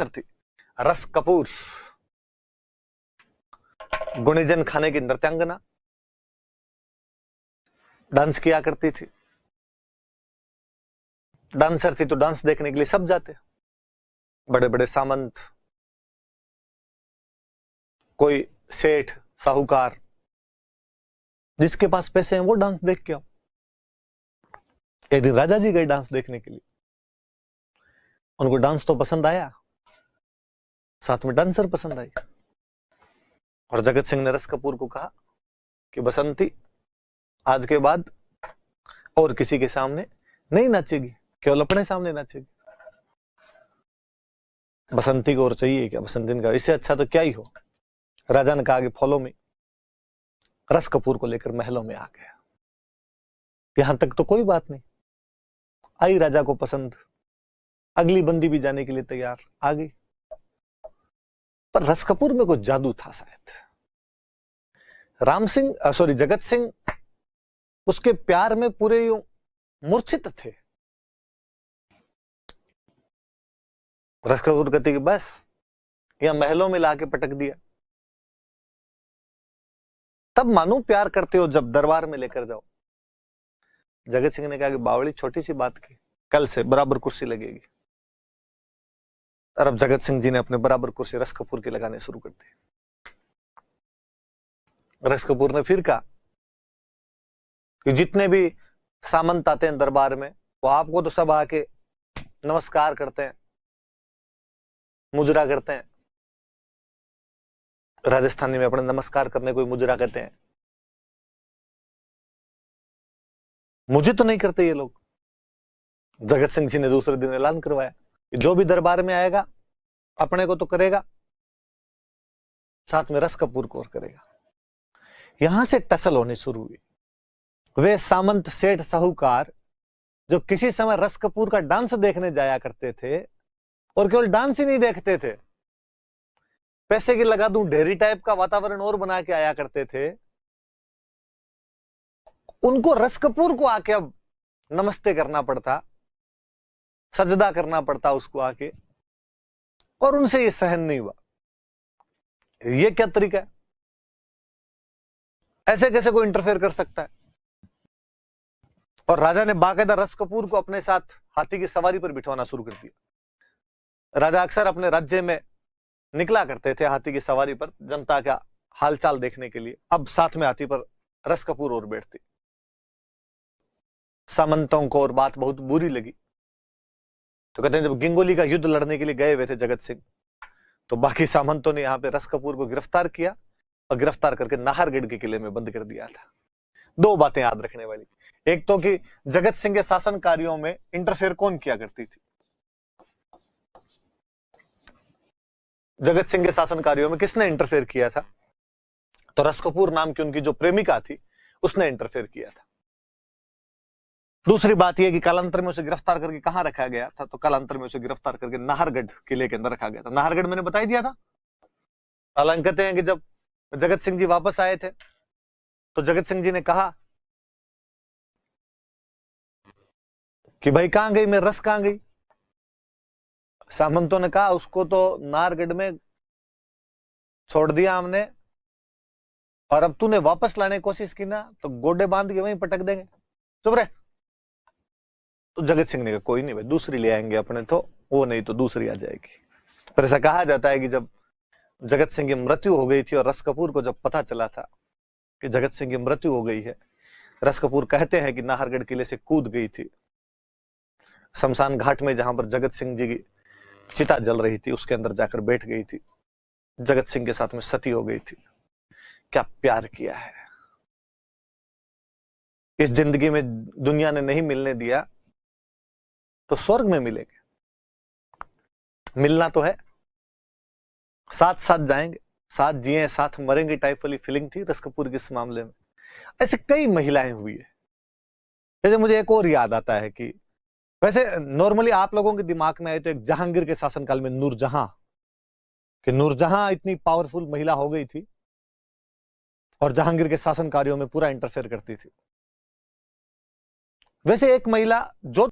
थी। रस कपूर गुणीजन खाने की नृत्यांगना, डांस किया करती थी। डांसर थी तो डांस देखने के लिए सब जाते, बड़े बड़े सामंत, कोई सेठ साहूकार, जिसके पास पैसे हैं वो डांस देख के आओ। एक दिन राजा जी गए डांस देखने के लिए, उनको डांस तो पसंद आया, साथ में डांसर पसंद आई, और जगत सिंह ने रस कपूर को कहा कि बसंती आज के बाद और किसी के सामने नहीं नाचेगी, केवल अपने सामने नाचेगी। बसंती को और चाहिए क्या? बसंती ने कहा इससे अच्छा तो क्या ही हो। राजा ने कहा कि फॉलो मी। रस कपूर को लेकर महलों में आ गया। यहां तक तो कोई बात नहीं, आई राजा को पसंद, अगली बंदी भी जाने के लिए तैयार आ गई। पर रस कपूर में कुछ जादू था शायद। जगत सिंह उसके प्यार में पूरे यूं मूर्छित थे। रस कपूर कहते कि बस यहां महलों में लाके पटक दिया। तब मानो प्यार करते हो जब दरबार में लेकर जाओ। जगत सिंह ने कहा कि बावली छोटी सी बात की, कल से बराबर कुर्सी लगेगी। और अब जगत सिंह जी ने अपने बराबर कुर्सी रस कपूर की लगाने शुरू कर दी। रस कपूर ने फिर कहा कि जितने भी सामंत आते हैं दरबार में, वो आपको तो सब आके नमस्कार करते हैं, मुजरा करते हैं। राजस्थानी में अपने नमस्कार करने को मुजरा कहते हैं। मुझे तो नहीं करते ये लोग। जगत सिंह जी ने दूसरे दिन ऐलान करवाया कि जो भी दरबार में आएगा अपने को तो करेगा, साथ में रस कपूर को और करेगा। यहां से टसल होनी शुरू हुई। वे सामंत सेठ साहूकार जो किसी समय रस कपूर का डांस देखने जाया करते थे, और केवल डांस ही नहीं देखते थे, पैसे की लगा दूं ढेरी टाइप का वातावरण और बना के आया करते थे, उनको रस कपूर को आके अब नमस्ते करना पड़ता, सजदा करना पड़ता उसको आके, और उनसे ये सहन नहीं हुआ। ये क्या तरीका है? ऐसे कैसे कोई इंटरफेयर कर सकता है? और राजा ने बाकायदा रस कपूर को अपने साथ हाथी की सवारी पर बिठवाना शुरू कर दिया। राजा अक्सर अपने राज्य में निकला करते थे हाथी की सवारी पर जनता का हालचाल देखने के लिए। अब साथ में हाथी पर रस कपूर और बैठती। सामंतों को और बात बहुत बुरी लगी, तो कहते हैं जब गिंगोली का युद्ध लड़ने के लिए गए हुए थे जगत सिंह, तो बाकी सामंतों ने यहां पे रस कपूर को गिरफ्तार किया और गिरफ्तार करके नाहरगढ़ के किले में बंद कर दिया था। दो बातें याद रखने वाली, एक तो कि जगत सिंह के शासन कार्यों में इंटरफेयर कौन किया करती थी। जगत सिंह के शासन कार्यों में किसने इंटरफेयर किया था? तो रस कपूर नाम की उनकी जो प्रेमिका थी उसने इंटरफेयर किया था। दूसरी बात यह कि कालांतर में उसे गिरफ्तार करके कहां रखा गया था? तो कालांतर में उसे गिरफ्तार करके नाहरगढ़ किले के अंदर रखा गया था। नाहरगढ़ मैंने बता ही दिया था। हालांकि कहते हैं कि जब जगत सिंह जी वापस आए थे तो जगत सिंह जी ने कहा कि भाई कहां गई मैं, रस कहां गई? सामंतों ने कहा उसको तो नाहरगढ़ में छोड़ दिया हमने, और अब तूने वापस लाने की कोशिश की ना तो गोडे बांध के वहीं पटक देंगे, चुप रहे। तो जगत सिंह ने कहा कोई नहीं भाई, दूसरी ले आएंगे अपने, तो वो नहीं तो दूसरी आ जाएगी। पर ऐसा कहा जाता है कि जब जगत सिंह की मृत्यु हो गई थी और रस कपूर को जब पता चला था कि जगत सिंह की मृत्यु हो गई है, रस कपूर कहते हैं कि नाहरगढ़ किले से कूद गई थी। शमशान घाट में जहां पर जगत सिंह जी की चिता जल रही थी उसके अंदर जाकर बैठ गई थी, जगत सिंह के साथ में सती हो गई थी। क्या प्यार किया है! इस जिंदगी में दुनिया ने नहीं मिलने दिया तो स्वर्ग में मिलेंगे। मिलना तो है, साथ साथ जाएंगे, साथ जिए साथ मरेंगे टाइप वाली फीलिंग थी रस कपूर के इस मामले में। ऐसे कई महिलाएं हुई है। जैसे मुझे एक और याद आता है कि वैसे नॉर्मली आप लोगों के दिमाग में आए तो एक जहांगीर के शासनकाल में नूरजहां, कि नूरजहां इतनी पावरफुल महिला हो गई थी और जहांगीर के शासन कार्यों में पूरा इंटरफेयर करती थी। वैसे एक महिला जो